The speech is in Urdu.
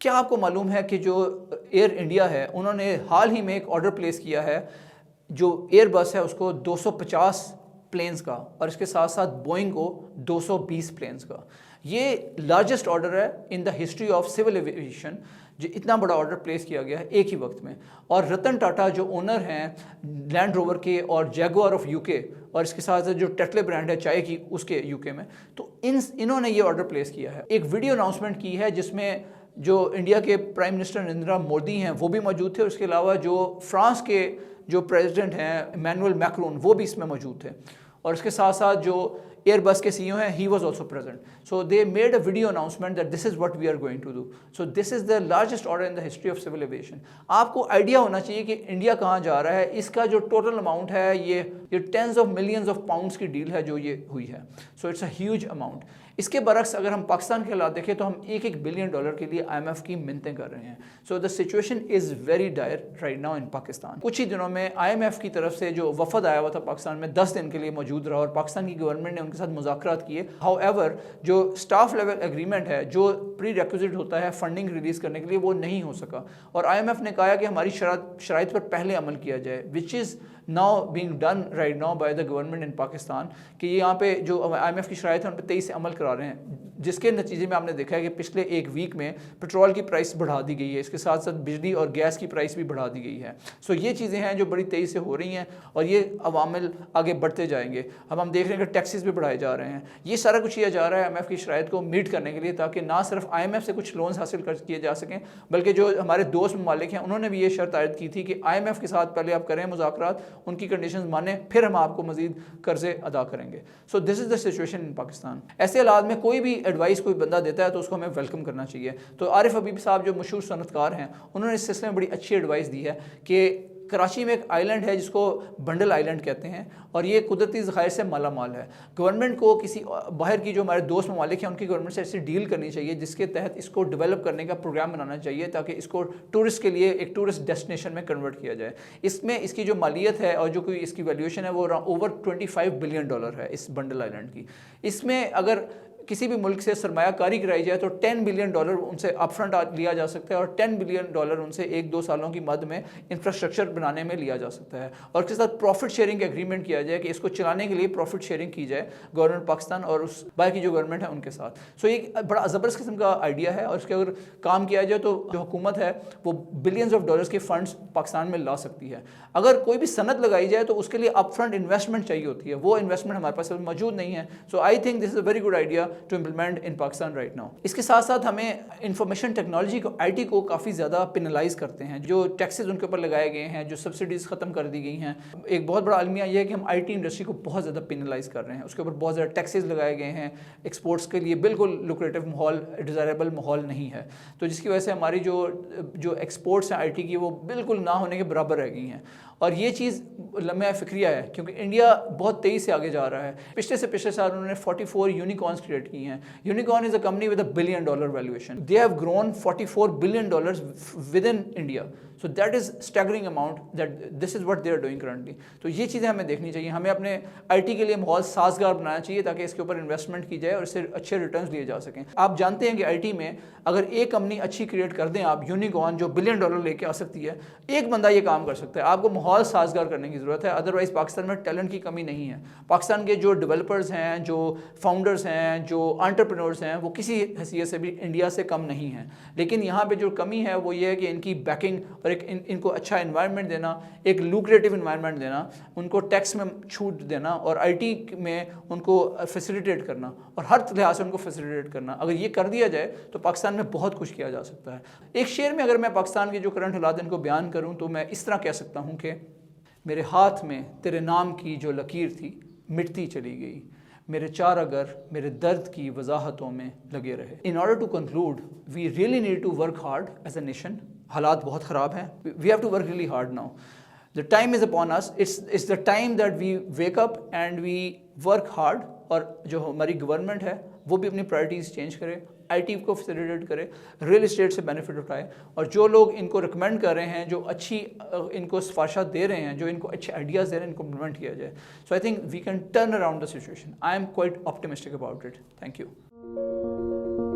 کیا آپ کو معلوم ہے کہ جو ایئر انڈیا ہے انہوں نے حال ہی میں ایک آرڈر پلیس کیا ہے جو ایئر بس ہے اس کو 250 پلینز کا، اور اس کے ساتھ ساتھ بوئنگ کو 220 پلینز کا. یہ لارجسٹ آرڈر ہے in the history of civil aviation, جو اتنا بڑا آرڈر پلیس کیا گیا ہے ایک ہی وقت میں. اور رتن ٹاٹا جو اونر ہیں لینڈ روور کے اور جیگوار آف یو کے، اور اس کے ساتھ جو ٹیٹلے برانڈ ہے چائے کی اس کے یو کے میں، تو انہوں نے یہ آرڈر پلیس کیا ہے. ایک ویڈیو اناؤنسمنٹ کی ہے جس میں جو انڈیا کے پرائم منسٹر نریندر مودی ہیں وہ بھی موجود تھے، اس کے علاوہ جو فرانس کے جو پریزیڈنٹ ہیں ایمینوئل میکرون وہ بھی اس میں موجود تھے، اور اس کے ساتھ ساتھ جو ایئر بس کے سی او ہیں he was also present. So they made a video announcement that this is what we are going to do. So this is the largest order in the history of civil aviation. آپ کو آئیڈیا ہونا چاہیے کہ انڈیا کہاں جا رہا ہے. اس کا جو ٹوٹل اماؤنٹ ہے یہ tens of millions of pounds کی ڈیل ہے جو یہ ہوئی ہے. So it's a huge amount. اس کے برعکس اگر ہم پاکستان کے حالات دیکھیں تو ہم $1 بلین کے لیے آئی ایم ایف کی منتیں کر رہے ہیں. So the situation is very dire right now in Pakistan. کچھ ہی دنوں میں آئی ایم ایف کی طرف سے جو وفد آیا ہوا تھا پاکستان میں 10 دن کے لیے موجود رہا، اور پاکستان کی گورنمنٹ نے ان کے ساتھ مذاکرات کیے. ہاؤ ایور جو اسٹاف لیول ایگریمنٹ ہے جو پری ریکوزٹ ہوتا ہے فنڈنگ ریلیز کرنے کے لیے وہ نہیں ہو سکا، اور آئی ایم ایف نے کہا کہ ہماری شرائط پر پہلے عمل کیا جائے، which is now being done right now by the government in Pakistan. کہ یہاں پہ جو آئی ایم ایف کی شرائط ہیں ان پہ 23 سے عمل کرا رہے ہیں، جس کے نتیجے میں آپ نے دیکھا ہے کہ پچھلے ایک ویک میں پیٹرول کی پرائس بڑھا دی گئی ہے، اس کے ساتھ ساتھ بجلی اور گیس کی پرائس بھی بڑھا دی گئی ہے. سو یہ چیزیں ہیں جو بڑی تیزی سے ہو رہی ہیں، اور یہ عوامل آگے بڑھتے جائیں گے. اب ہم دیکھ رہے ہیں کہ ٹیکسز بھی بڑھائے جا رہے ہیں. یہ سارا کچھ کیا جا رہا ہے آئی ایم ایف کی شرائط کو میٹ کرنے کے لیے، تاکہ نہ صرف آئی ایم ایف سے کچھ لونز حاصل کیے جا سکیں، بلکہ جو ہمارے دوست ممالک ہیں انہوں نے بھی یہ شرط عائد کی تھی کہ آئی ایم ایف کے ساتھ پہلے آپ کریں مذاکرات، ان کی کنڈیشنز مانیں، پھر ہم آپ کو مزید قرضے ادا کریں گے. سو this is the situation in Pakistan. ایسے حالات میں کوئی بھی ایڈوائس کوئی بندہ دیتا ہے تو اس کو ہمیں ویلکم کرنا چاہیے. تو عارف حبیب صاحب جو مشہور صنعت کار ہیں انہوں نے اس سلسلے میں بڑی اچھی ایڈوائس دی ہے کہ کراچی میں ایک آئی لینڈ ہے جس کو بنڈل آئی لینڈ کہتے ہیں، اور یہ قدرتی ذخائر سے مالا مال ہے. گورنمنٹ کو کسی باہر کی جو ہمارے دوست ممالک ہیں ان کی گورنمنٹ سے ایسی ڈیل کرنی چاہیے جس کے تحت اس کو ڈیولپ کرنے کا پروگرام بنانا چاہیے، تاکہ اس کو ٹورسٹ کے لیے ایک ٹورسٹ ڈیسٹینیشن میں کنورٹ کیا جائے. اس میں اس کی جو مالیت ہے اور جو کوئی اس کی ویلیویشن ہے وہ اوور $25 بلین ہے اس بنڈل آئی لینڈ کی. اس میں اگر کسی بھی ملک سے سرمایہ کاری کرائی جائے تو $10 بلین ان سے اپ فرنٹ لیا جا سکتا ہے، اور $10 بلین ان سے 1-2 سالوں کی مد میں انفراسٹرکچر بنانے میں لیا جا سکتا ہے. اور اس کے ساتھ پروفٹ شیئرنگ ایگریمنٹ کیا جائے کہ اس کو چلانے کے لیے پروفٹ شیئرنگ کی جائے گورنمنٹ پاکستان اور اس باقی جو گورنمنٹ ہے ان کے ساتھ. سو یہ بڑا زبردست قسم کا آئیڈیا ہے، اور اس کے اگر کام کیا جائے تو جو حکومت ہے وہ بلینز آف ڈالرز کے فنڈز پاکستان میں لا سکتی ہے. اگر کوئی بھی صنعت لگائی جائے تو اس کے لیے اپ فرنٹ انویسٹمنٹ چاہیے ہوتی ہے، وہ انویسٹمنٹ ہمارے پاس موجود نہیں ہے. So I think this is a very good idea to implement in Pakistan right now. اس کے ساتھ ساتھ ہمیں انفارمیشن ٹیکنالوجی کو آئی ٹی کو کافی زیادہ پینلائز کرتے ہیں، جو ٹیکسز ان کے اوپر لگائے گئے ہیں، جو سبسڈیز ختم کر دی گئی ہیں. ایک بہت بڑا المیہ یہ ہے کہ ہم آئی ٹی انڈسٹری کو بہت زیادہ پینلائز کر رہے ہیں، اس کے اوپر بہت زیادہ ٹیکسز لگائے گئے ہیں. ایکسپورٹس کے لیے بالکل لوکریٹو ماحول، ڈیزائربل ماحول نہیں ہے، تو جس کی وجہ سے ہماری جو ایکسپورٹس ہیں آئی ٹی کی وہ بالکل نہ ہونے کے برابر رہ گئی ہیں. اور یہ چیز لمحہ فکریہ ہے کیونکہ انڈیا بہت تیزی سے آگے جا رہا ہے. پچھلے سال انہوں نے 44 یونیکارنز کریٹ کی ہیں. Unicorn is a company with $1 billion valuation. They have grown $44 billion within India. So that is staggering amount that this is what they are doing currently. تو یہ چیزیں ہمیں دیکھنی چاہیے. ہمیں اپنے آئی ٹی کے لیے ماحول سازگار بنانا چاہیے تاکہ اس کے اوپر انویسٹمنٹ کی جائے اور اس سے اچھے ریٹرنز لیے جا سکیں. آپ جانتے ہیں کہ آئی ٹی میں اگر ایک کمپنی اچھی کریٹ کر دیں آپ، یونیکارن جو $1 بلین لے کے آ سکتی ہے، ایک بندہ یہ کام کر سکتا ہے. آپ کو ماحول سازگار کرنے کی ضرورت ہے، ادروائز پاکستان میں ٹیلنٹ کی کمی نہیں ہے. پاکستان کے جو ڈیولپرز ہیں، جو فاؤنڈرز ہیں، جو انٹرپرینورز ہیں، وہ کسی حیثیت سے بھی انڈیا سے کم نہیں ہیں. لیکن یہاں پہ جو کمی ہے وہ یہ ہے کہ ان کی بیکنگ اور ایک ان کو اچھا انوائرمنٹ دینا، ایک لوکریٹو انوائرمنٹ دینا، ان کو ٹیکس میں چھوٹ دینا اور آئی ٹی میں ان کو فیسیلیٹیٹ کرنا اور ہر لحاظ سے ان کو فیسیلیٹیٹ کرنا. اگر یہ کر دیا جائے تو پاکستان میں بہت کچھ کیا جا سکتا ہے. ایک شعر میں اگر میں پاکستان کے جو کرنٹ حالات ان کو بیان کروں تو میں اس طرح کہہ سکتا ہوں کہ میرے ہاتھ میں تیرے نام کی جو لکیر تھی مٹتی چلی گئی، میرے چار اگر میرے درد کی وضاحتوں میں لگے رہے. In order to conclude, we really need to work hard as a nation. حالات بہت خراب ہیں. We have to work really hard now. The time is upon us. It's the time that we wake up and we work hard. اور جو ہماری گورنمنٹ ہے وہ بھی اپنی پرائرٹیز چینج کرے، آئی ٹی کو فیسیلیٹیٹ کرے، ریئل اسٹیٹ سے بینیفٹ اٹھائے، اور جو لوگ ان کو ریکمینڈ کر رہے ہیں، جو اچھی ان کو سفارشات دے رہے ہیں، جو ان کو اچھے آئیڈیاز دے رہے ہیں، ان کو امپلیمنٹ کیا جائے. So I think we can turn around the situation. I am quite optimistic about it. Thank you.